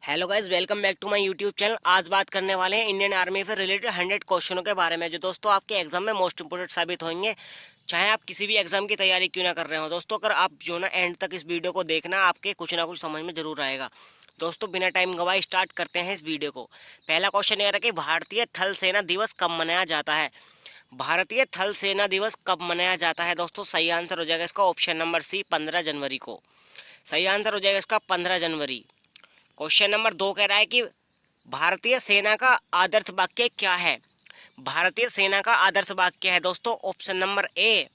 Hello guys, welcome back to my YouTube channel. आज बात करने वाले हैं इंडियन आर्मी से रिलेटेड 100 क्वेश्चनों के बारे में, जो दोस्तों आपके एग्जाम में मोस्ट इंपोर्टेंट साबित होंगे, चाहे आप किसी भी एग्जाम की तैयारी क्यों ना कर रहे हो। दोस्तों अगर आप जो ना एंड तक इस वीडियो को देखना, आपके कुछ ना कुछ समझ में जरूर आएगा। दोस्तों बिना टाइम गवाए स्टार्ट करते हैं इस वीडियो को। पहला क्वेश्चन यह रहा कि भारतीय थल सेना दिवस कब मनाया जाता है। भारतीय थल सेना दिवस कब मनाया जाता है दोस्तों? सही आंसर हो जाएगा इसका ऑप्शन नंबर सी, 15 जनवरी को। सही आंसर हो जाएगा इसका 15 जनवरी। क्वेश्चन नंबर 2 कह रहा है कि भारतीय सेना का आदर्श वाक्य क्या है। भारतीय सेना का आदर्श वाक्य है दोस्तों ऑप्शन नंबर ए,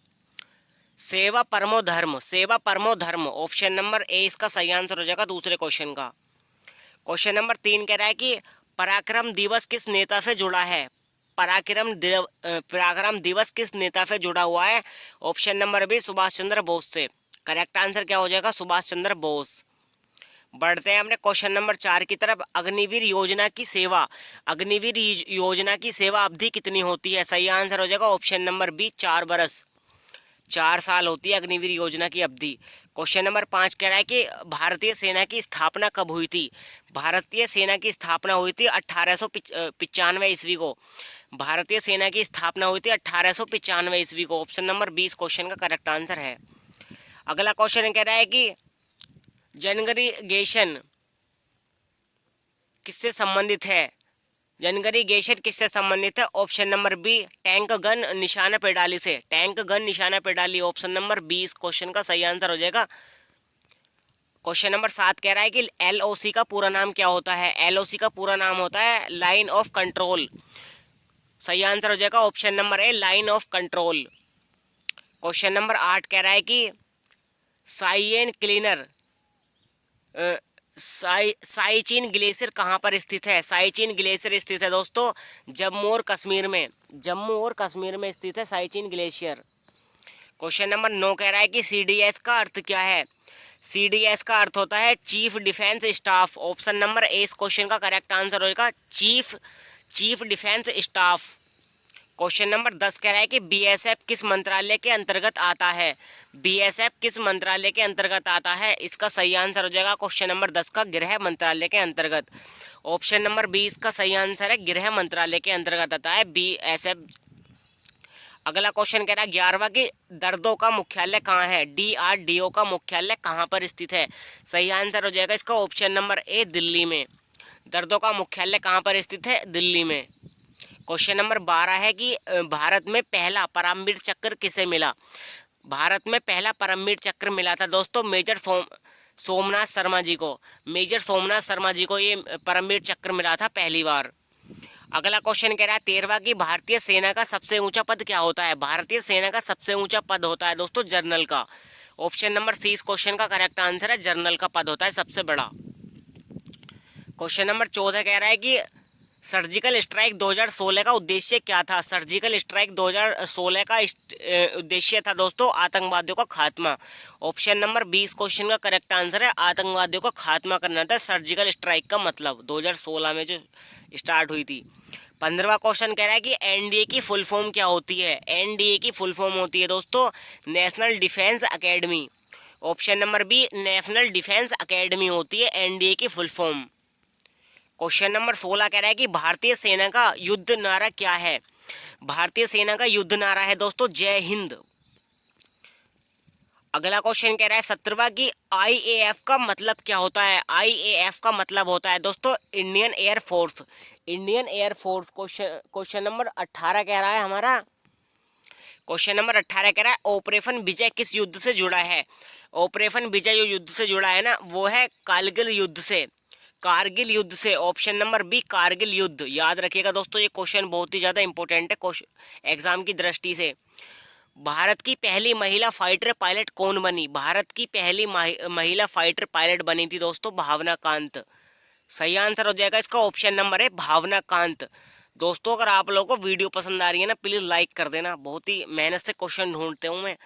सेवा परमो धर्म। सेवा परमो धर्म, ऑप्शन नंबर ए इसका सही आंसर हो जाएगा दूसरे क्वेश्चन का। क्वेश्चन नंबर 3 कह रहा है कि पराक्रम दिवस किस नेता से जुड़ा है। पराक्रम दिवस किस नेता से जुड़ा हुआ है। Option number B, Subhash Chandra Bose से। करेक्ट आंसर क्या हो जाएगा? सुभाष चंद्र बोस। बढ़ते हैं अपने क्वेश्चन नंबर 4 की तरफ। अग्निवीर योजना की सेवा, अग्निवीर योजना की सेवा अवधि कितनी होती है। सही आंसर हो जाएगा ऑप्शन नंबर बी, 4 बरस, 4 साल होती है अग्निवीर योजना की अवधि। क्वेश्चन नंबर 5 कह रहा है कि भारतीय सेना की स्थापना कब हुई थी। भारतीय सेना की स्थापना हुई थी 1895 ईस्वी को। भारतीय सेना की स्थापना हुई थी 1895 ईस्वी को। ऑप्शन नंबर 20 क्वेश्चन का करेक्ट आंसर है। अगला क्वेश्चन कह रहा है कि जनगरीगेशन किससे संबंधित है। जनगरीगेशन किससे संबंधित है। Option number B, tank gun निशाना प्रणाली से। टैंक गन निशाना प्रणाली, ऑप्शन नंबर 20 क्वेश्चन का सही आंसर हो जाएगा। क्वेश्चन नंबर 7 कह रहा है कि एलओसी का पूरा नाम क्या होता है। एलओसी का पूरा नाम होता है लाइन ऑफ कंट्रोल। सही आंसर हो जाएगा option number A, line of control. Question number 8 कह रहा है कि साइएन क्लीनर साइचिन ग्लेशियर कहाँ पर स्थित है। साइचिन ग्लेशियर स्थित है दोस्तों जम्मू और कश्मीर में। जम्मू और कश्मीर में स्थित है साइचिन ग्लेशियर। क्वेश्चन नंबर 9 कह रहा है कि सीडीएस का अर्थ क्या है। सीडीएस का अर्थ होता है chief defence staff. Option number A इस क्वेश्चन का करेक्ट आंसर होगा chief chief defence staff. Question number 10 कह रहा है कि बीएसएफ किस मंत्रालय के अंतर्गत आता है। बीएसएफ किस मंत्रालय के अंतर्गत आता है। इसका सही आंसर हो जाएगा क्वेश्चन नंबर 10 का गृह मंत्रालय के अंतर्गत। ऑप्शन नंबर 20 का सही आंसर है गृह मंत्रालय के अंतर्गत आता है बीएसएफ। अगला क्वेश्चन कह रहा है 11वां कि दर्दों का मुख्यालय कहाँ है। डीआरडीओ का मुख्यालय कहाँ पर स्थित है। सही आंसर हो जाएगा इसका ऑप्शन नंबर ए, दिल्ली में। दर्दों का मुख्यालय कहाँ पर स्थित है? दिल्ली में। क्वेश्चन नंबर 12 है कि भारत में पहला परमवीर चक्र किसे मिला। भारत में पहला परमवीर चक्र मिला था दोस्तों मेजर सोमनाथ शर्मा जी को। मेजर सोमनाथ शर्मा जी को ये परमवीर चक्र मिला था पहली बार। अगला क्वेश्चन कह रहा है 13वां कि भारतीय सेना का सबसे ऊंचा पद क्या होता है। भारतीय सेना का सबसे ऊंचा पद होता है दोस्तों जनरल का। ऑप्शन नंबर सी इस क्वेश्चन का करेक्ट आंसर है, जनरल का पद होता है सबसे बड़ा। क्वेश्चन नंबर 14 कह रहा है कि सर्जिकल स्ट्राइक 2016 का उद्देश्य क्या था। सर्जिकल स्ट्राइक 2016 का उद्देश्य था दोस्तों आतंकवादियों का खात्मा। ऑप्शन नंबर 20 क्वेश्चन का करेक्ट आंसर है, आतंकवादियों का खात्मा करना था सर्जिकल स्ट्राइक का मतलब 2016 में जो स्टार्ट हुई थी। 15वां क्वेश्चन कह रहा है कि एनडीए की फुल फॉर्म क्या होती है। एनडीए की फुल फॉर्म होती है दोस्तों national defence academy. Option number B, national defence academy होती है एनडीए की फुल फॉर्म। क्वेश्चन नंबर 16 कह रहा है कि भारतीय सेना का युद्ध नारा क्या है। भारतीय सेना का युद्ध नारा है दोस्तों जय हिंद। अगला क्वेश्चन कह रहा है 17वां कि आईएएफ का मतलब क्या होता है। आईएएफ का मतलब होता है दोस्तों Indian air force. Indian air force. Question number 18 कह रहा है हमारा। क्वेश्चन नंबर 18 कह रहा है ऑपरेशन विजय किस युद्ध से जुड़ा है। ऑपरेशन विजय जो युद्ध से जुड़ा है ना, वो है कारगिल युद्ध से। कारगिल युद्ध से। ऑप्शन नंबर बी, कारगिल युद्ध। याद रखिएगा दोस्तों ये क्वेश्चन बहुत ही ज़्यादा इंपॉर्टेंट है एग्जाम की दृष्टि से। भारत की पहली महिला फाइटर पायलट कौन बनी। भारत की पहली महिला फाइटर पायलट बनी थी दोस्तों भावना कांत। सही आंसर हो जाएगा इसका ऑप्शन नंबर है भावना कांत। दोस्तों अगर आप लोगों को वीडियो पसंद आ रही है ना, प्लीज़ लाइक कर देना। बहुत ही मेहनत से क्वेश्चन ढूंढते हूँ मैं।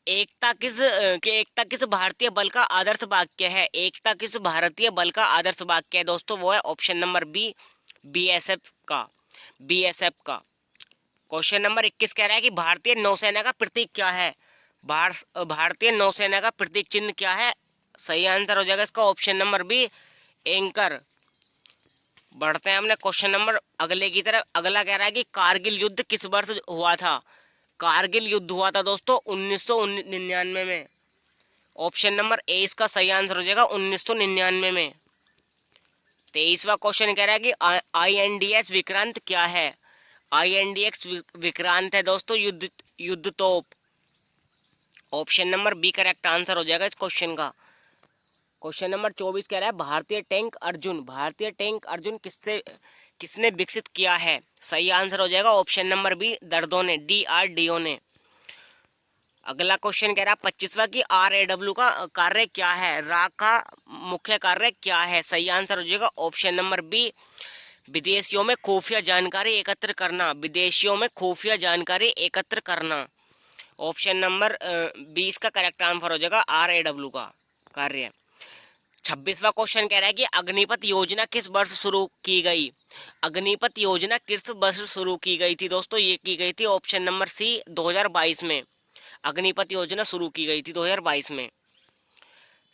एकता किस भारतीय बल का आदर्श वाक्य है। एकता किस भारतीय बल का आदर्श वाक्य है दोस्तों, वो है ऑप्शन नंबर बी, बीएसएफ का। बीएसएफ का। क्वेश्चन नंबर 21 कह रहा है कि भारतीय नौसेना का प्रतीक क्या है। भारतीय नौसेना का प्रतीक चिन्ह क्या है। सही आंसर हो जाएगा इसका ऑप्शन नंबर बी, एंकर। बढ़ते हैं हमने क्वेश्चन नंबर अगले की तरफ। अगला कह रहा है कि कारगिल युद्ध किस वर्ष हुआ था। कारगिल युद्ध हुआ था दोस्तों 1999 में। ऑप्शन नंबर ए इसका सही आंसर हो जाएगा 1999 में। 23वां क्वेश्चन कह रहा है कि INDS विक्रांत क्या है। INDS विक्रांत है दोस्तों युद्ध युद्ध तोप। Option number B correct answer हो जाएगा इस क्वेश्चन का। क्वेश्चन नंबर 24 कह रहा है भारतीय टैंक अर्जुन, भारतीय टैंक अर्जुन किसने विकसित किया है। सही आंसर हो जाएगा ऑप्शन नंबर बी दर्दों ने, DRDO ने। अगला क्वेश्चन कह रहा है 25वां की RAW का कार्य क्या है। राग का मुख्य कार्य क्या है। सही आंसर हो जाएगा ऑप्शन नंबर बी विदेशियों में खुफिया जानकारी एकत्र करना, विदेशियों में खुफिया जानकारी एकत्र करना। ऑप्शन नंबर 20 का करेक्ट आंसर हो जाएगा RAW का कार्य। 26वां क्वेश्चन कह रहा है कि अग्निपथ योजना किस वर्ष शुरू की गई। अग्निपथ योजना किस वर्ष शुरू की गई थी दोस्तों। ये की गई थी ऑप्शन नंबर सी 2022 में। अग्निपथ योजना शुरू की गई थी 2022 में।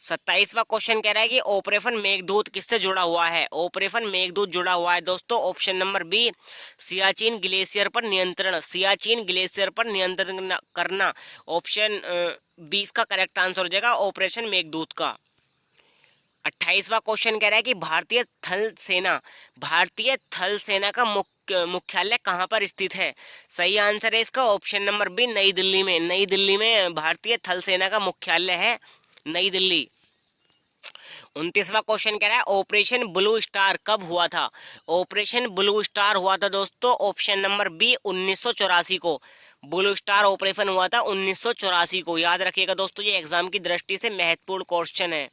27वां क्वेश्चन कह रहा है कि ऑपरेशन मेघदूत किससे जुड़ा हुआ है। ऑपरेशन मेघदूत जुड़ा हुआ है दोस्तों option number B Siachen glacier पर नियंत्रण, सियाचिन ग्लेशियर पर नियंत्रण करना। ऑप्शन 20 का करेक्ट आंसर हो जाएगा ऑपरेशन मेघदूत का। 28वां क्वेश्चन कह रहा है कि भारतीय थल सेना का मुख्यालय कहाँ पर स्थित है। सही आंसर है इसका ऑप्शन नंबर बी नई दिल्ली में। नई दिल्ली में भारतीय थल सेना का मुख्यालय है, नई दिल्ली। 29वां क्वेश्चन कह रहा है ऑपरेशन ब्लू स्टार कब हुआ था। ऑपरेशन ब्लू स्टार हुआ था दोस्तों ऑप्शन नंबर बी 1984 को। ब्लू स्टार ऑपरेशन हुआ था 1984 को। याद रखिएगा दोस्तों ये एग्जाम की दृष्टि से महत्वपूर्ण क्वेश्चन है।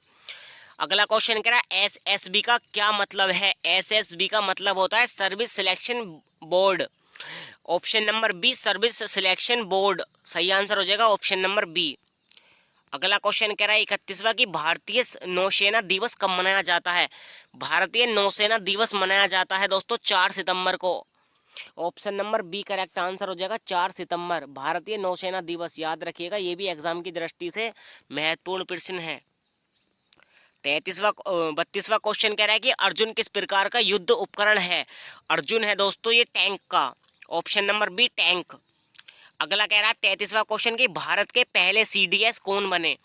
अगला क्वेश्चन कह रहा है SSB का क्या मतलब है। SSB का मतलब होता है service selection board. Option number B service selection board सही आंसर हो जाएगा ऑप्शन नंबर बी। अगला क्वेश्चन कह रहा है 31वां की भारतीय नौसेना दिवस कब मनाया जाता है। भारतीय नौसेना दिवस मनाया जाता है दोस्तों 4 सितंबर को। Option number B correct answer हो जाएगा 4 सितंबर भारतीय नौसेना दिवस। याद रखिएगा ये भी एग्जाम की दृष्टि से महत्वपूर्ण प्रश्न है। 32वां क्वेश्चन कह रहा है कि अर्जुन किस प्रकार का युद्ध उपकरण है। अर्जुन है दोस्तों ये टैंक का। Option number B tank. अगला कह रहा है 33वां क्वेश्चन कि भारत के पहले CDS कौन बने।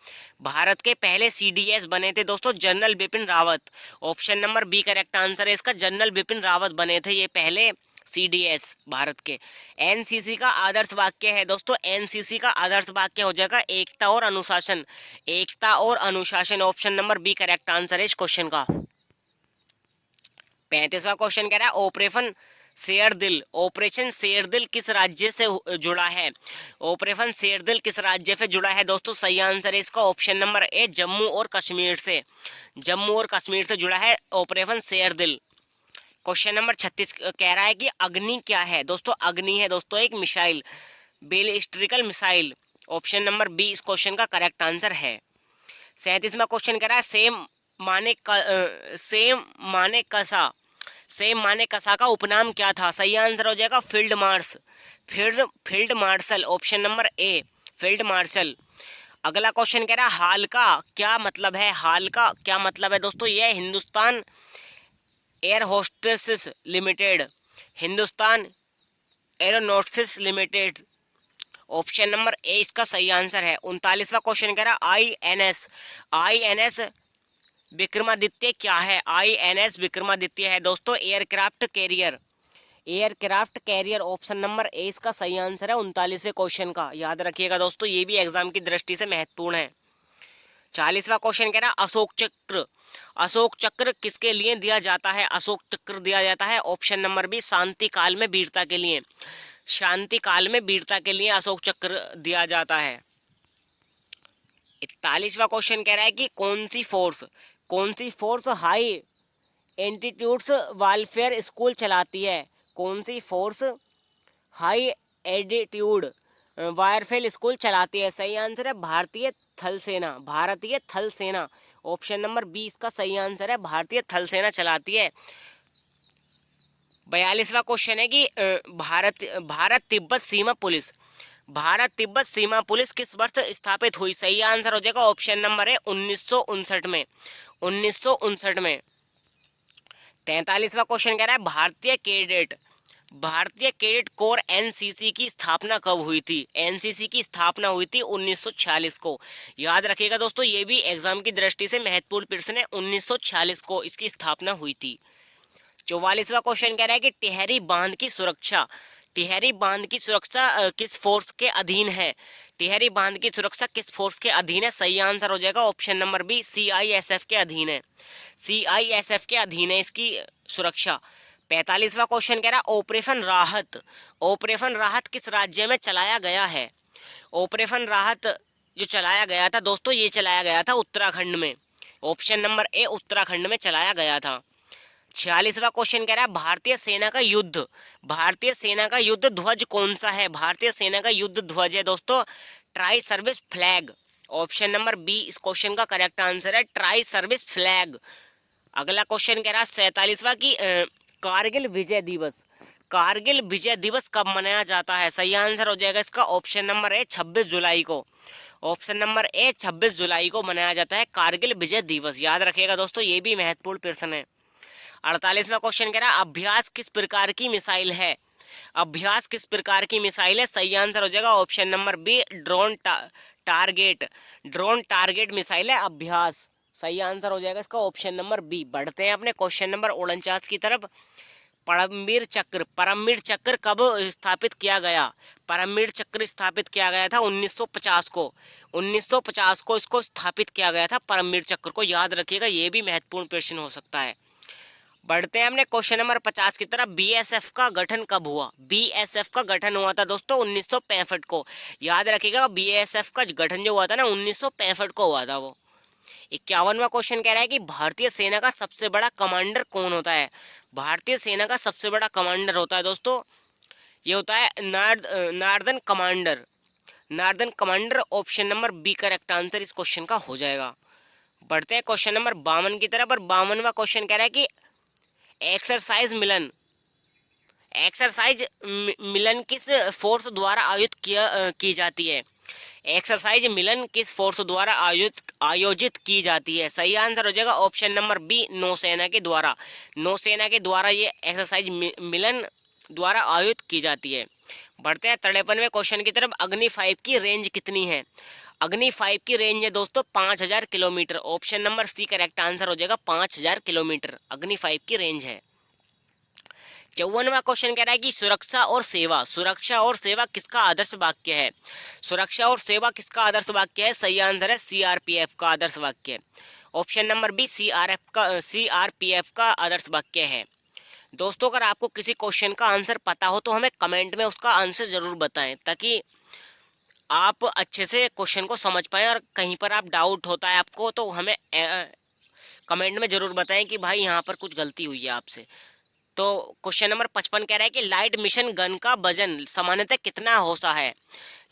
भारत के पहले CDS बने थे दोस्तों general Bipin Rawat. Option number B correct answer है इसका जनरल बिपिन रावत बने थे ये पहले CDS भारत के। NCC का आदर्श वाक्य है दोस्तों, NCC का आदर्श वाक्य हो जाएगा एकता और अनुशासन, एकता और अनुशासन। Option number B correct answer है इस क्वेश्चन का। 35वां क्वेश्चन कह रहा है ऑपरेशन शेरदिल, ऑपरेशन शेरदिल किस राज्य से जुड़ा है। ऑपरेशन शेरदिल किस राज्य से जुड़ा है दोस्तों। सही आंसर है इसका ऑप्शन नंबर ए जम्मू और कश्मीर से। जम्मू और कश्मीर से जुड़ा है ऑपरेशन शेरदिल। क्वेश्चन नंबर 36 कह रहा है कि अग्नि क्या है दोस्तों। अग्नि है दोस्तों एक missile, ballistic missile. Option number B इस क्वेश्चन का करेक्ट आंसर है। 37वां क्वेश्चन कह रहा है सेम माने कसा का उपनाम क्या था। सही आंसर हो जाएगा field field marshal. Option number a field marshal. अगला क्वेश्चन कह रहा है हाल का क्या मतलब है। हाल का क्या मतलब है दोस्तों। यह Hindustan air hostess limited, Hindustan aeronautics limited. Option number A इसका सही आंसर है। 39वां क्वेश्चन कह रहा है INS विक्रमादित्य क्या है। INS विक्रमादित्य है दोस्तों aircraft carrier, aircraft carrier. Option number A इसका सही आंसर है 39वें क्वेश्चन का। याद रखिएगा दोस्तों ये भी एग्जाम की दृष्टि से महत्वपूर्ण है। 40वां क्वेश्चन कह रहा है अशोक चक्र, अशोक चक्र किसके लिए दिया जाता है। अशोक चक्र दिया जाता है ऑप्शन नंबर बी शांति काल में वीरता के लिए, शांति काल में वीरता के लिए अशोक चक्र दिया जाता है। 41वां क्वेश्चन कह रहा है कि कौन सी force high altitudes warfare school चलाती है। कौन सी force high altitude warfare school चलाती है। सही आंसर है भारतीय थल सेना, भारतीय थल सेना। ऑप्शन नंबर 20 का सही आंसर है भारतीय थल सेना चलाती है। 42वां क्वेश्चन है कि भारत तिब्बत सीमा पुलिस, भारत तिब्बत सीमा पुलिस किस वर्ष स्थापित हुई। सही आंसर हो जाएगा ऑप्शन नंबर है 1959 में, 1959 में। 43वां क्वेश्चन कह रहा है भारतीय कैडेट कोर एनसीसी की स्थापना कब हुई थी? एनसीसी की स्थापना हुई थी 1946 को। याद रखिएगा दोस्तों, ये भी एग्जाम की दृष्टि से महत्वपूर्ण प्रश्न है। 1946 को इसकी स्थापना हुई थी। 44वां क्वेश्चन कह रहा है कि टिहरी बांध की सुरक्षा किस फोर्स के अधीन है? टिहरी बांध की सुरक्षा किस फोर्स के अधीन है? सही आंसर हो जाएगा ऑप्शन नंबर बी, सीआईएसएफ के अधीन है। सीआईएसएफ के अधीन है इसकी सुरक्षा। 45वां क्वेश्चन कह रहा है ऑपरेशन राहत किस राज्य में चलाया गया है? ऑपरेशन राहत जो चलाया गया था दोस्तों, ये चलाया गया था उत्तराखंड में। ऑप्शन नंबर ए, उत्तराखंड में चलाया गया था। 46वां क्वेश्चन कह रहा है भारतीय सेना का युद्ध ध्वज कौन सा है? भारतीय सेना का युद्ध ध्वज है दोस्तों tri service flag. Option number B इस क्वेश्चन का करेक्ट आंसर है, ट्राई सर्विस फ्लैग। अगला क्वेश्चन कह रहा है 47वां की कारगिल विजय दिवस कब मनाया जाता है? सही आंसर हो जाएगा इसका ऑप्शन नंबर ए, 26 जुलाई को। ऑप्शन नंबर ए, 26 जुलाई को मनाया जाता है कारगिल विजय दिवस। याद रखिएगा दोस्तों, ये भी महत्वपूर्ण प्रश्न है। 48वां क्वेश्चन कह रहा है अभ्यास किस प्रकार की मिसाइल है? अभ्यास किस प्रकार की मिसाइल है? सही आंसर हो जाएगा option number B, drone target missile है अभ्यास। सही आंसर हो जाएगा इसका ऑप्शन नंबर बी। बढ़ते हैं अपने क्वेश्चन नंबर 49 की तरफ। परमवीर चक्र कब स्थापित किया गया? परमवीर चक्र स्थापित किया गया था 1950 को। 1950 को इसको स्थापित किया गया था परमवीर चक्र को। याद रखिएगा, ये भी महत्वपूर्ण प्रश्न हो सकता है। बढ़ते हैं हमने क्वेश्चन नंबर 50 की तरफ। बीएसएफ का गठन कब हुआ? बीएसएफ का गठन हुआ था दोस्तों 1965 को। याद रखिएगा, बीएसएफ का गठन जो हुआ था ना 1965 को हुआ था वो। 51वां क्वेश्चन कह रहा है कि भारतीय सेना का सबसे बड़ा कमांडर कौन होता है? भारतीय सेना का सबसे बड़ा कमांडर होता है दोस्तों, ये होता है northern commander. Option number B correct answer इस क्वेश्चन का हो जाएगा। बढ़ते हैं क्वेश्चन नंबर 52 की तरफ। और 52वां क्वेश्चन कह रहा है कि एक्सरसाइज मिलन किस फोर्स द्वारा की जाती है? एक्सरसाइज मिलन किस फोर्स द्वारा आयोजित की जाती है? सही आंसर हो जाएगा ऑप्शन नंबर बी, नौसेना के द्वारा। नौसेना के द्वारा ये एक्सरसाइज मिलन द्वारा आयोजित की जाती है। बढ़ते हैं 53वें क्वेश्चन की तरफ। अग्नि 5 की रेंज कितनी है? अग्नि 5 की रेंज है दोस्तों 5000 kilometre. Option number C correct answer हो जाएगा 5000 किलोमीटर अग्नि 5 की रेंज है। 54वां क्वेश्चन कह रहा है कि सुरक्षा और सेवा किसका आदर्श वाक्य है? सुरक्षा और सेवा किसका आदर्श वाक्य है? सही आंसर है सीआरपीएफ का आदर्श वाक्य। ऑप्शन नंबर बी, सीआरपीएफ का आदर्श वाक्य है। दोस्तों, अगर आपको किसी क्वेश्चन का आंसर पता हो तो हमें कमेंट में उसका आंसर जरूर बताएं, ताकि आप अच्छे से क्वेश्चन को समझ पाएं। और कहीं पर आप डाउट होता है आपको तो हमें कमेंट में जरूर बताएं कि भाई यहाँ पर कुछ गलती हुई है आपसे। तो क्वेश्चन नंबर 55 कह रहा है कि लाइट मिशन गन का वजन सामान्यतः कितना होता है?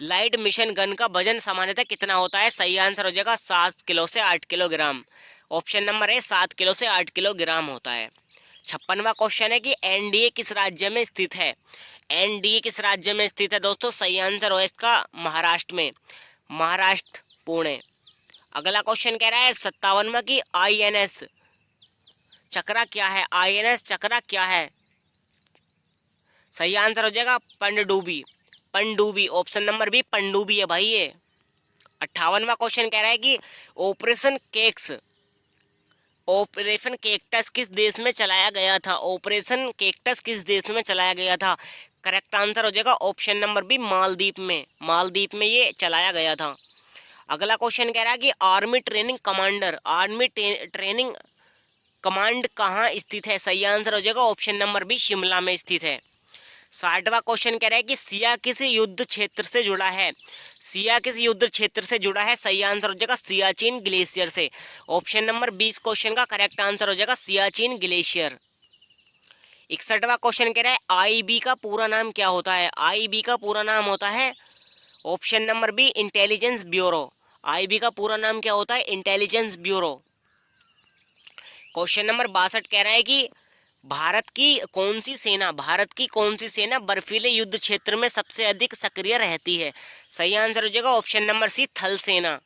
लाइट मिशन गन का वजन सामान्यतः कितना होता है? सही आंसर हो जाएगा 7 किलो से 8 kilogram. Option number A, 7 kilo से 8 किलोग्राम होता है। 56वां क्वेश्चन है कि एनडीए किस राज्य में स्थित है? एनडीए किस राज्य में स्थित है दोस्तों? सही आंसर हो इसका महाराष्ट्र में, महाराष्ट्र, पुणे। अगला क्वेश्चन कह रहा है 57वां की आईएनएस चक्रा क्या है? आईएनएस चक्रा क्या है? सही आंसर हो जाएगा पनडुब्बी। ऑप्शन नंबर बी, पनडुब्बी है भाई ये। 58वां क्वेश्चन कह रहा है कि ऑपरेशन केक्टस किस देश में चलाया गया था? ऑपरेशन केक्टस किस देश में चलाया गया था? करेक्ट आंसर हो जाएगा ऑप्शन नंबर बी, मालदीव में ये चलाया गया था। अगला क्वेश्चन कह रहा है कि आर्मी ट्रेनिंग कमांड कहाँ स्थित है? सही आंसर हो जाएगा ऑप्शन नंबर बी, शिमला में स्थित है। 60वां क्वेश्चन कह रहा है कि सिया किस युद्ध क्षेत्र से जुड़ा है? सिया किस युद्ध क्षेत्र से जुड़ा है? सही आंसर हो जाएगा सियाचिन ग्लेशियर से। ऑप्शन नंबर 20 क्वेश्चन का करेक्ट आंसर हो जाएगा सियाचिन ग्लेशियर। 61वां क्वेश्चन कह रहा है आईबी का पूरा नाम क्या होता है? आईबी का पूरा नाम होता है option number B, intelligence bureau. IB का पूरा नाम क्या होता है? Intelligence bureau. क्वेश्चन नंबर 62 कह रहा है कि भारत की कौन सी सेना बर्फीले युद्ध क्षेत्र में सबसे अधिक सक्रिय रहती है? सही आंसर हो जाएगा ऑप्शन नंबर सी, थल सेना।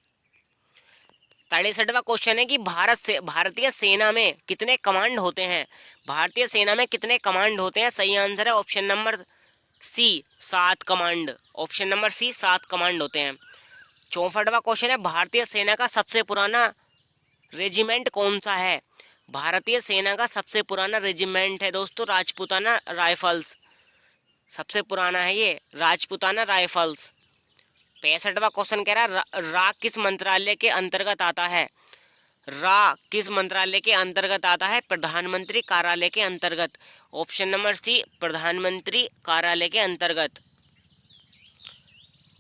63वां क्वेश्चन है कि भारतीय सेना में कितने कमांड होते हैं। भारतीय सेना में कितने कमांड होते हैं। सही आंसर है option number C 7 command. Option number C 7 command होते हैं। 64वां क्वेश्चन है भारतीय सेना का सबसे पुराना रेजिमेंट कौन सा है। भारतीय सेना का सबसे पुराना रेजिमेंट है दोस्तों राजपूताना राइफल्स। सबसे पुराना है ये राजपूताना राइफल्स। 65वां क्वेश्चन कह रहा है रा किस मंत्रालय के अंतर्गत आता है। रा किस मंत्रालय के अंतर्गत आता है। प्रधानमंत्री कार्यालय के अंतर्गत। ऑप्शन नंबर सी प्रधानमंत्री कार्यालय के अंतर्गत।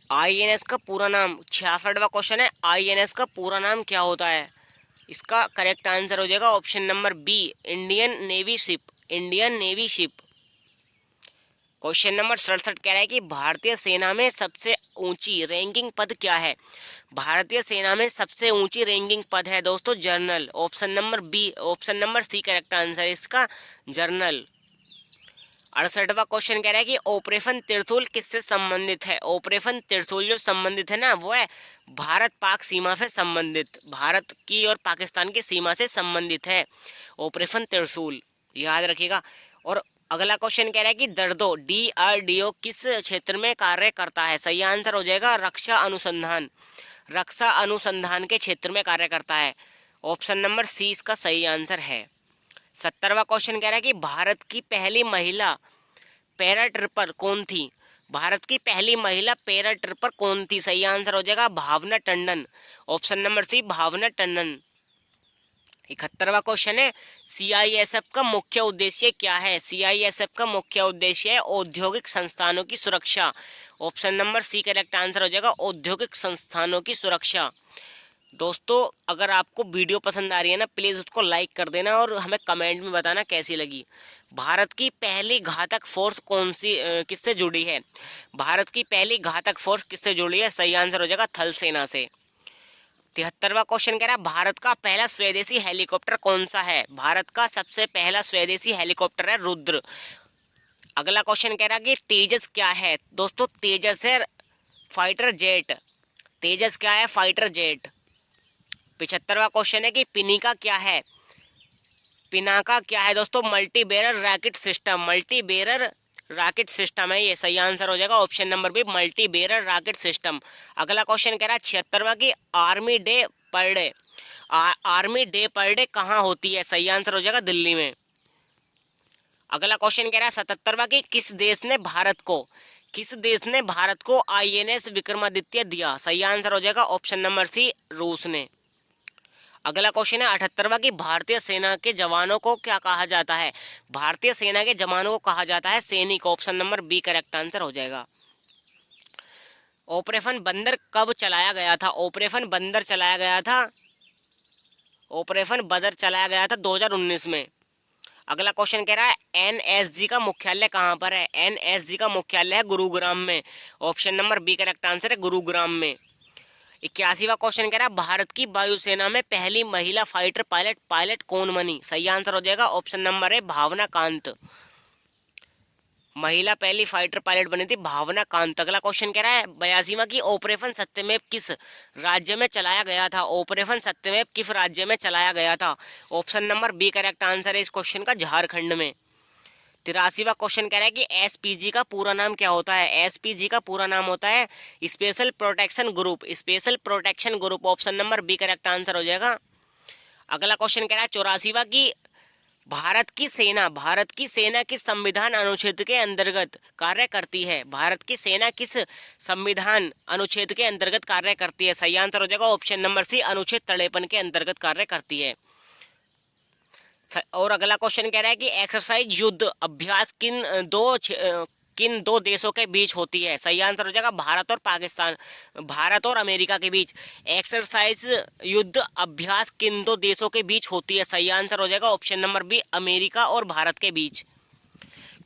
आईएनएस का पूरा नाम। 66वां क्वेश्चन है आईएनएस का पूरा नाम क्या होता है। इसका करेक्ट आंसर हो जाएगा option number B Indian navy ship. Indian navy ship. Question number 67 कह रहा है कि भारतीय सेना में सबसे ऊंची रैंकिंग पद क्या है। भारतीय सेना में सबसे ऊंची रैंकिंग पद है दोस्तों general. Option number B option number C correct answer है इसका जनरल। 68वां क्वेश्चन कह रहा है कि ऑपरेशन त्रिशूल किससे संबंधित है। ऑपरेशन त्रिशूल जो संबंधित है ना वो है भारत पाक सीमा से संबंधित। भारत की और पाकिस्तान की सीमा से संबंधित है ऑपरेशन त्रिशूल, याद रखिएगा। और अगला क्वेश्चन कह रहा है कि दर्दो DRDO किस क्षेत्र में कार्य करता है। सही आंसर हो जाएगा रक्षा अनुसंधान। रक्षा अनुसंधान के क्षेत्र में कार्य करता है। ऑप्शन नंबर सी इसका सही आंसर है। 70वां क्वेश्चन कह रहा है कि भारत की पहली महिला पैरा ट्रिपर कौन थी। भारत की पहली महिला पैरा ट्रिपर कौन थी। सही आंसर हो जाएगा भावना टंडन। ऑप्शन नंबर सी भावना टंडन। 71वां क्वेश्चन है CISF का मुख्य उद्देश्य क्या है। CISF का मुख्य उद्देश्य है औद्योगिक संस्थानों की सुरक्षा। Option number C correct answer हो जाएगा औद्योगिक संस्थानों की सुरक्षा। दोस्तों अगर आपको वीडियो पसंद आ रही है ना प्लीज़ उसको लाइक कर देना और हमें कमेंट में बताना कैसी लगी। भारत की पहली घातक फोर्स कौन सी किससे जुड़ी है। भारत की पहली घातक फोर्स किससे जुड़ी है। सही आंसर हो जाएगा थल सेना से। 73वां क्वेश्चन कह रहा है भारत का पहला स्वदेशी हेलीकॉप्टर कौन सा है। भारत का सबसे पहला स्वदेशी हेलीकॉप्टर है रुद्र। अगला क्वेश्चन कह रहा है कि तेजस क्या है। दोस्तों तेजस है फाइटर जेट। तेजस क्या है फाइटर जेट। 75वां क्वेश्चन है कि पिनिका क्या है। पिनाका क्या है दोस्तों multi barrel rocket system. Multi barrel rocket system है ये। सही आंसर हो जाएगा option number B multi barrel rocket system. अगला क्वेश्चन कह रहा है 76वां की army day parade. Army day parade कहाँ होती है। सही आंसर हो जाएगा दिल्ली में। अगला क्वेश्चन कह रहा है 77वां की किस देश ने भारत को INS विक्रमादित्य दिया। सही आंसर हो जाएगा ऑप्शन नंबर सी रूस ने। अगला क्वेश्चन है 78वां की भारतीय सेना के जवानों को क्या कहा जाता है। भारतीय सेना के जवानों को कहा जाता है सैनिक। Option number B correct answer हो जाएगा। ऑपरेशन बंदर कब चलाया गया था। ऑपरेशन बंदर चलाया गया था 2019 में। अगला क्वेश्चन कह रहा है NSG का मुख्यालय कहाँ पर है। NSG का मुख्यालय है गुरुग्राम में। Option number B correct answer है गुरुग्राम में। 81वां क्वेश्चन कह रहा है भारत की वायुसेना में पहली महिला फाइटर पायलट कौन बनी। सही आंसर हो जाएगा ऑप्शन नंबर है भावना कांत। महिला पहली फाइटर पायलट बनी थी भावना कांत। अगला क्वेश्चन कह रहा है 82वां की ऑपरेशन सत्यमेव किस राज्य में चलाया गया था। ऑपरेशन सत्यमेव किस राज्य में चलाया गया था। Option number B correct answer है इस क्वेश्चन का झारखंड में। 83वां क्वेश्चन कह रहा है कि SPG का पूरा नाम क्या होता है। SPG का पूरा नाम होता है special protection group. Special protection group. Option number B correct answer हो जाएगा। अगला क्वेश्चन कह रहा है 84वां की भारत की सेना किस संविधान अनुच्छेद के अंतर्गत कार्य करती है। भारत की सेना किस संविधान अनुच्छेद के अंतर्गत कार्य करती है। सही आंसर हो जाएगा ऑप्शन नंबर सी अनुच्छेद 53 के अंतर्गत कार्य करती है। और अगला क्वेश्चन कह रहा है कि एक्सरसाइज युद्ध अभ्यास किन दो देशों के बीच होती है। सही आंसर हो जाएगा भारत और अमेरिका के बीच। एक्सरसाइज युद्ध अभ्यास किन दो देशों के बीच होती है। सही आंसर हो जाएगा ऑप्शन नंबर बी अमेरिका और भारत के बीच।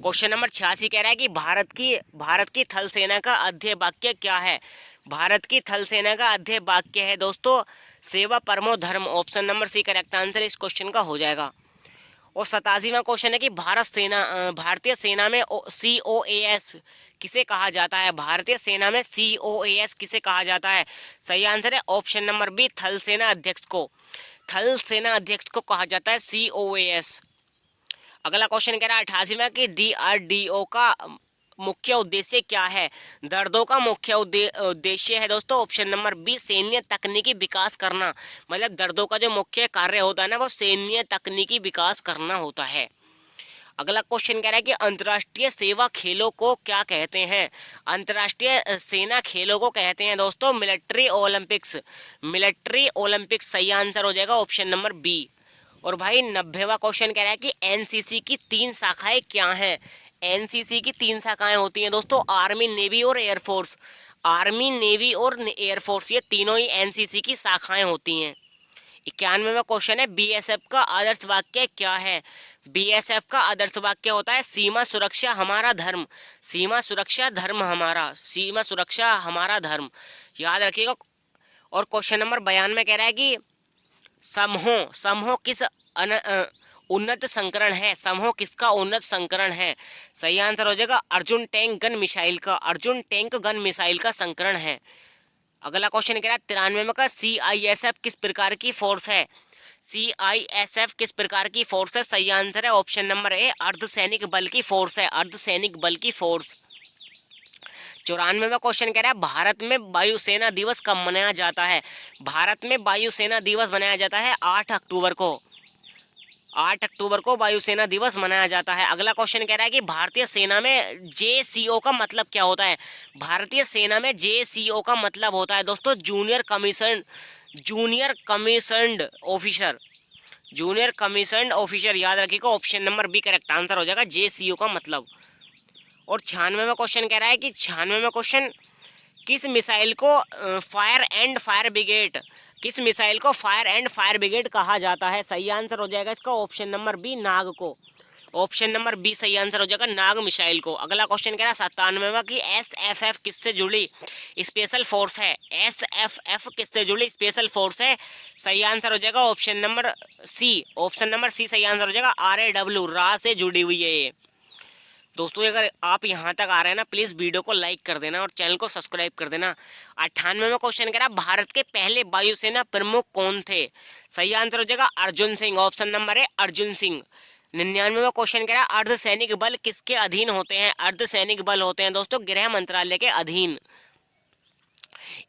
क्वेश्चन नंबर 86 कह रहा है कि भारत की थल सेना का अध्यय वाक्य क्या है। भारत की थल सेना का अध्यय वाक्य है दोस्तों सेवा परमो धर्म। Option number C correct answer इस क्वेश्चन का हो जाएगा। और 87वां क्वेश्चन है कि भारतीय सेना में COAS किसे कहा जाता है? भारतीय सेना में COAS किसे कहा जाता है? सही आंसर है ऑप्शन नंबर बी, थल सेना अध्यक्ष को। थल सेना अध्यक्ष को कहा जाता है COAS। अगला क्वेश्चन कह रहा है 88वां कि DRDO का मुख्य उद्देश्य क्या है? दर्दों का मुख्य उद्देश्य है दोस्तों ऑप्शन नंबर बी, सैन्य तकनीकी विकास करना। मतलब दर्दों का जो मुख्य कार्य होता है ना, वो सैन्य तकनीकी विकास करना होता है। अगला क्वेश्चन कह रहा है कि अंतर्राष्ट्रीय सेवा खेलों को क्या कहते हैं? अंतर्राष्ट्रीय सेना खेलों को कहते हैं दोस्तों मिलिट्री ओलंपिक्स। मिलिट्री ओलंपिक्स सही आंसर हो जाएगा ऑप्शन नंबर बी। और भाई 90वां क्वेश्चन कह रहा है कि एनसीसी की 3 शाखाएं क्या हैं? एनसीसी की 3 शाखाएं होती हैं दोस्तों, आर्मी, नेवी और एयरफोर्स। आर्मी, नेवी और एयरफोर्स, ये तीनों ही एनसीसी की शाखाएं होती हैं। 91वां क्वेश्चन है बीएसएफ का आदर्श वाक्य क्या है? बीएसएफ का आदर्श वाक्य होता है सीमा सुरक्षा हमारा धर्म। सीमा सुरक्षा धर्म हमारा, सीमा सुरक्षा हमारा धर्म, याद रखिएगा। और क्वेश्चन नंबर 92 कह रहा है कि समूह किस उन्नत संस्करण है? समूह किसका उन्नत संस्करण है? सही आंसर हो जाएगा अर्जुन टैंक गन मिसाइल का। अर्जुन टैंक गन मिसाइल का संस्करण है। अगला क्वेश्चन कह रहा है 93 का CISF किस प्रकार की फोर्स है? CISF किस प्रकार की फोर्स है? सही आंसर है ऑप्शन नंबर ए, अर्धसैनिक बल की फोर्स है। अर्धसैनिक बल की फोर्स। 94वां क्वेश्चन कह रहा है भारत में वायुसेना दिवस कब मनाया जाता है? भारत में वायुसेना दिवस मनाया जाता है 8 अक्टूबर को। 8 अक्टूबर को वायुसेना दिवस मनाया जाता है। अगला क्वेश्चन कह रहा है कि भारतीय सेना में JCO का मतलब क्या होता है? भारतीय सेना में JCO का मतलब होता है दोस्तों junior commissioned officer. Junior commissioned officer, याद रखिएगा option number B correct answer हो जाएगा JCO का मतलब। और 96वां क्वेश्चन कह रहा है कि 96वां क्वेश्चन किस मिसाइल को फायर एंड फायर ब्रिगेड, किस मिसाइल को फायर एंड फायर ब्रिगेड कहा जाता है? सही आंसर हो जाएगा इसका ऑप्शन नंबर बी, नाग को। ऑप्शन नंबर बी सही आंसर हो जाएगा नाग मिसाइल को। अगला क्वेश्चन कह रहा है 97वां की SFF किससे जुड़ी स्पेशल फोर्स है? SFF किससे जुड़ी स्पेशल फोर्स है? सही आंसर हो जाएगा option number C. Option number C सही आंसर हो जाएगा RAW, रा से जुड़ी हुई है ये। दोस्तों अगर आप यहाँ तक आ रहे हैं ना, प्लीज़ वीडियो को लाइक कर देना और चैनल को सब्सक्राइब कर देना। 98वां क्वेश्चन कह रहा है भारत के पहले वायुसेना प्रमुख कौन थे? सही आंसर हो जाएगा अर्जुन सिंह, ऑप्शन नंबर है अर्जुन सिंह। 99वां क्वेश्चन कह रहा है अर्धसैनिक बल किसके अधीन होते हैं? अर्धसैनिक बल होते हैं दोस्तों गृह मंत्रालय के अधीन।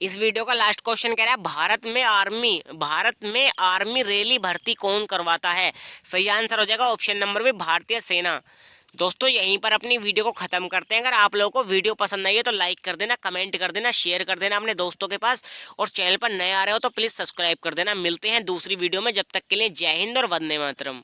इस वीडियो का लास्ट क्वेश्चन कह रहा है भारत में आर्मी रैली भर्ती कौन करवाता है? सही आंसर हो जाएगा ऑप्शन नंबर बी, भारतीय सेना। दोस्तों यहीं पर अपनी वीडियो को खत्म करते हैं। अगर आप लोगों को वीडियो पसंद आई है तो लाइक कर देना, कमेंट कर देना, शेयर कर देना अपने दोस्तों के पास, और चैनल पर नए आ रहे हो तो प्लीज़ सब्सक्राइब कर देना। मिलते हैं दूसरी वीडियो में, जब तक के लिए जय हिंद और वंदे मातरम।